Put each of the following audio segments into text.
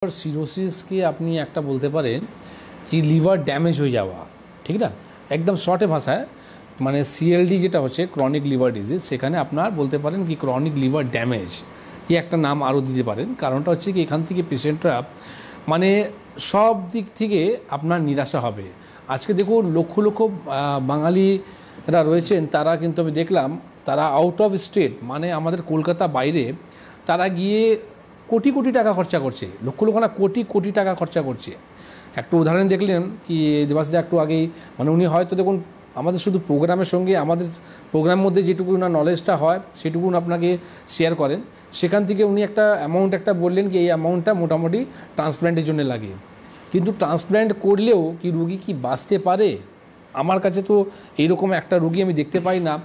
সিরোসিসকে আপনি একটা বলতে পারেন কি লিভার ড্যামেজ হয়ে যাওয়া, ঠিক না? একদম শর্টে ভাষায় মানে সিএলডি যেটা হচ্ছে ক্রনিক লিভার ডিজিজ, সেখানে আপনার বলতে পারেন কি ক্রনিক লিভার ড্যামেজ এই একটা নাম আরও দিতে পারেন। কারণটা হচ্ছে কি এখান থেকে পেশেন্টরা মানে সব দিক থেকে আপনার নিরাশা হবে। আজকে দেখুন লক্ষ লক্ষ বাঙালিরা রয়েছেন, তারা কিন্তু আমি দেখলাম তারা আউট অফ স্টেট মানে আমাদের কলকাতা বাইরে তারা গিয়ে কোটি কোটি টাকা খরচা করছে, লক্ষ লক্ষ না কোটি কোটি টাকা খরচা করছে। একটু উদাহরণ দেখলেন কি দেবাশিস একটু আগেই, মানে উনি হয়তো দেখুন আমাদের শুধু প্রোগ্রামের সঙ্গে আমাদের প্রোগ্রামের মধ্যে যেটুকু না নলেজটা হয় সেটুকু আপনাকে শেয়ার করেন, সেখান থেকে উনি একটা অ্যামাউন্ট একটা বললেন কি এই অ্যামাউন্টটা মোটামুটি ট্রান্সপ্ল্যান্টের জন্য লাগে। কিন্তু ট্রান্সপ্ল্যান্ট করলেও কি রুগী কি বাঁচতে পারে? আমার কাছে তো এইরকম একটা রুগী আমি দেখতে পাই না।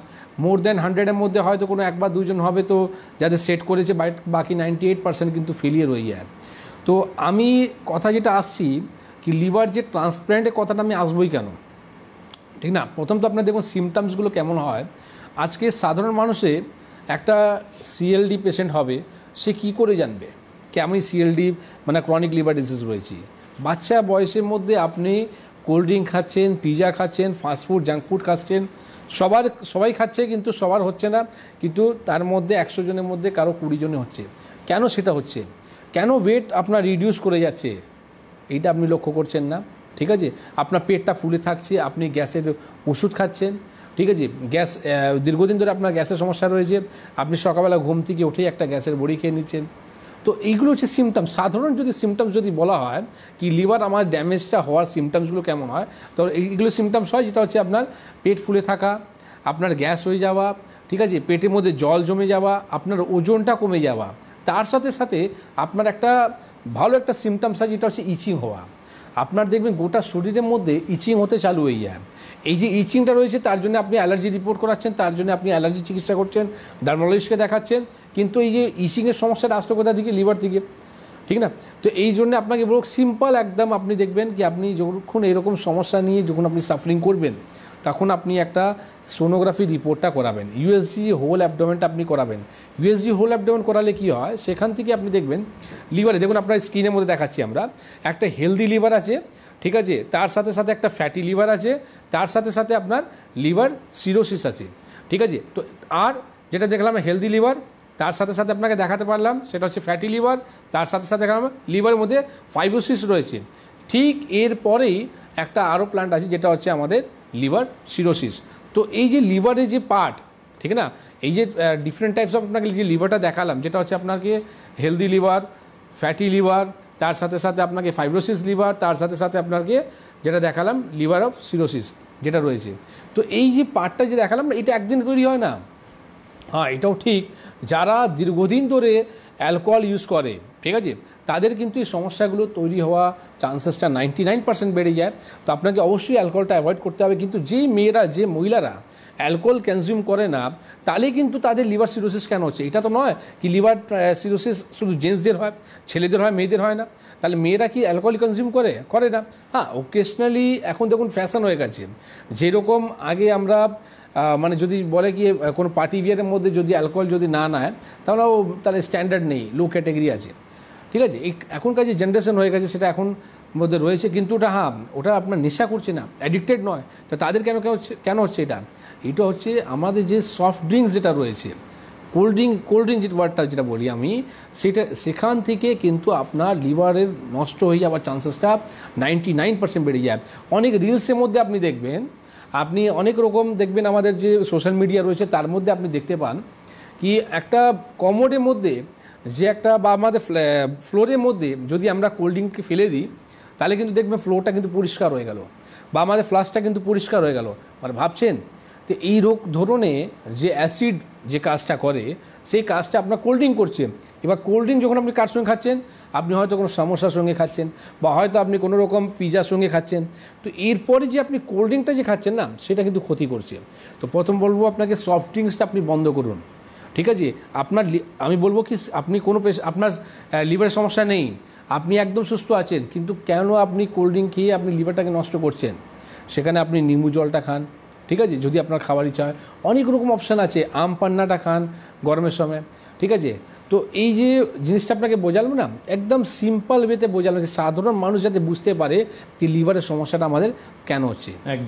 মোর দ্যান 100-এর মধ্যে হয়তো কোনো এক বা দুজন হবে তো যাদের সেট করেছে, বাকি 98% কিন্তু ফেলিয়ার হয়ে যায়। তো আমি কথা যেটা আসছি কি লিভার যে ট্রান্সপ্ল্যান্টের কথাটা আমি আসবই কেন, ঠিক না? প্রথম তো আপনার দেখুন সিমটমসগুলো কেমন হয়। আজকে সাধারণ মানুষে একটা সিএলডি পেশেন্ট হবে, সে কি করে জানবে কি আমি সিএলডি মানে ক্রনিক লিভার ডিজিজ রয়েছি? বাচ্চা বয়সের মধ্যে আপনি কোল্ড ড্রিঙ্ক খাচ্ছেন, পিজা খাচ্ছেন, ফাস্টফুড জাঙ্ক ফুড খাচ্ছেন, সবাই খাচ্ছে কিন্তু সবার হচ্ছে না, কিন্তু তার মধ্যে 100 জনের মধ্যে কারো 20 জনে হচ্ছে। কেন সেটা হচ্ছে? কেন ওয়েট আপনার রিডিউস করে যাচ্ছে? এইটা আপনি লক্ষ্য করছেন না, ঠিক আছে? আপনার পেটটা ফুলে থাকছে, আপনি গ্যাসের ওষুধ খাচ্ছেন, ঠিক আছে? গ্যাস দীর্ঘদিন ধরে আপনার গ্যাসের সমস্যা রয়েছে, আপনি সকালবেলা ঘুম থেকে উঠেই একটা গ্যাসের বড়ি খেয়ে নিচ্ছেন। তো এইগুলো হচ্ছে সিমটমস। সাধারণ যদি সিমটমস যদি বলা হয় কি লিভার আমার ড্যামেজটা হওয়ার সিমটমসগুলো কেমন হয়, তো এইগুলো সিমটমস হয় যেটা হচ্ছে আপনার পেট ফুলে থাকা, আপনার গ্যাস হয়ে যাওয়া, ঠিক আছে? পেটের মধ্যে জল জমে যাওয়া, আপনার ওজনটা কমে যাওয়া, তার সাথে সাথে আপনার একটা ভালো একটা সিমটমস আছে যেটা হচ্ছে ইচিং হওয়া। আপনার দেখবেন গোটা শরীরের মধ্যে ইচিং হতে চালু হয়ে যায়। এই যে ইচিংটা রয়েছে তার জন্য আপনি অ্যালার্জি রিপোর্ট করাচ্ছেন, তার জন্য আপনি অ্যালার্জি চিকিৎসা করছেন, ডার্মাটোলজিস্টকে দেখাচ্ছেন, কিন্তু এই যে ইচিংয়ের সমস্যাটা আসলো কোথা থেকে? লিভার থেকে, ঠিক না? তো এই জন্য আপনাকে বলব সিম্পল একদম, আপনি দেখবেন কি আপনি যখন এরকম সমস্যা নিয়ে যখন আপনি সাফারিং করবেন তখন আপনি একটা সোনোগ্রাফি রিপোর্টটা করাবেন, ইউএসজি হোল অ্যাবডোমেনটা আপনি করাবেন। ইউএসজি হোল অ্যাবডোমেন করালে কী হয়, সেখান থেকে আপনি দেখবেন লিভারে দেখুন আপনার স্ক্রিনের মধ্যে দেখাচ্ছি আমরা একটা হেলদি লিভার আছে, ঠিক আছে? তার সাথে সাথে একটা ফ্যাটি লিভার আছে, তার সাথে সাথে আপনার লিভার সিরোসিস আছে, ঠিক আছে? তো আর যেটা দেখলাম হেলদি লিভার, তার সাথে সাথে আপনাকে দেখাতে পারলাম সেটা হচ্ছে ফ্যাটি লিভার, তার সাথে সাথে দেখালাম লিভারের মধ্যে ফাইব্রোসিস রয়েছে। ঠিক এরপরেই একটা আরও প্ল্যান্ট আছে যেটা হচ্ছে আমাদের লিভার সিরোসিস। তো এই যে লিভারের যে পার্ট, ঠিক না, এই যে ডিফারেন্ট টাইপস অফ আপনাকে যে লিভারটা দেখালাম যেটা হচ্ছে আপনাকে হেলদি লিভার, ফ্যাটি লিভার, তার সাথে সাথে আপনাকে ফাইব্রোসিস লিভার, তার সাথে সাথে আপনাকে যেটা দেখালাম লিভার অফ সিরোসিস যেটা রয়েছে। তো এই যে পার্টটা যে দেখালাম এটা একদিন তৈরি হয় না। হ্যাঁ, এটাও ঠিক, যারা দীর্ঘদিন ধরে অ্যালকোহল ইউজ করে, ঠিক আছে, তাদের কিন্তু এই সমস্যাগুলো তৈরি হওয়া চান্সেসটা 99% বেড়ে যায়। তো আপনাকে অবশ্যই অ্যালকোহলটা অ্যাভয়েড করতে হবে। কিন্তু যেই মেয়েরা যে মহিলারা অ্যালকোহল কনজিউম করে না তাহলে কিন্তু তাদের লিভার সিরোসিস কেন হচ্ছে? এটা তো নয় কি লিভার সিরোসিস শুধু জেন্টসদের হয়, ছেলেদের হয়, মেয়েদের হয় না। তাহলে মেয়েরা কি অ্যালকোহল কনজিউম করে না? হ্যাঁ, ওকেশনালি এখন দেখুন ফ্যাশন হয়ে গেছে। যেরকম আগে আমরা মানে যদি বলে কি কোনো পার্টি বিয়ারের মধ্যে যদি অ্যালকোহল যদি না নেয় তাহলে স্ট্যান্ডার্ড নেই, লো ক্যাটাগরি আছে, ঠিক আছে? এই এখনকার যে জেনারেশন হয়ে গেছে সেটা এখন মধ্যে রয়েছে, কিন্তু ওটা আপনার নেশা করছে না, অ্যাডিক্টেড নয়। তো তাদের কেন হচ্ছে এটা হচ্ছে আমাদের যে সফট ড্রিঙ্কস যেটা রয়েছে, কোল্ড ড্রিঙ্ক যে ওয়ার্ডটা যেটা বলি আমি, সেখান থেকে কিন্তু আপনার লিভারের নষ্ট হয়ে যাওয়ার চান্সেসটা 99% বেড়ে যায়। অনেক রিলসের মধ্যে আপনি দেখবেন, আপনি অনেক রকম দেখবেন আমাদের যে সোশ্যাল মিডিয়া রয়েছে তার মধ্যে আপনি দেখতে পান কি একটা কমোডের মধ্যে যে একটা বা আমাদের ফ্লোরের মধ্যে যদি আমরা কোল্ড ড্রিঙ্ককে ফেলে দিই তাহলে কিন্তু দেখবেন ফ্লোরটা কিন্তু পরিষ্কার হয়ে গেল বা আমাদের ফ্লাশটা কিন্তু পরিষ্কার হয়ে গেল। মানে ভাবছেন তো এই ধরনের যে অ্যাসিড যে কাজটা করে সেই কাজটা আপনার কোল্ড ড্রিঙ্ক করছে। এবার কোল্ড ড্রিঙ্ক যখন আপনি কার সঙ্গে খাচ্ছেন, আপনি হয়তো কোনো সমস্যার সঙ্গে খাচ্ছেন বা হয়তো আপনি কোনো রকম পিজার সঙ্গে খাচ্ছেন। তো এরপরে যে আপনি কোল্ড ড্রিঙ্কটা যে খাচ্ছেন না সেটা কিন্তু ক্ষতি করছে। তো প্রথম বলবো আপনাকে সফট ড্রিঙ্কসটা আপনি বন্ধ করুন, ঠিক আছে? আমি বলবো কি আপনি আপনার লিভারের সমস্যা নেই, আপনি একদম সুস্থ আছেন, কিন্তু কেন আপনি কোল্ড ড্রিঙ্ক খেয়ে আপনি লিভারটাকে নষ্ট করছেন? সেখানে আপনি নিম্বু জলটা খান, ঠিক আছে? যদি আপনার খাবার ইচ্ছা হয় অনেক রকম অপশান আছে, আম পান্নাটা খান গরমের সময়, ঠিক আছে? তো এই যে জিনিসটা আপনাকে বোঝালাম না, একদম সিম্পল ওয়েতে বোঝালাম, সাধারণ মানুষ যাতে বুঝতে পারে কি লিভারের সমস্যাটা আমাদের কেন হচ্ছে। একদম।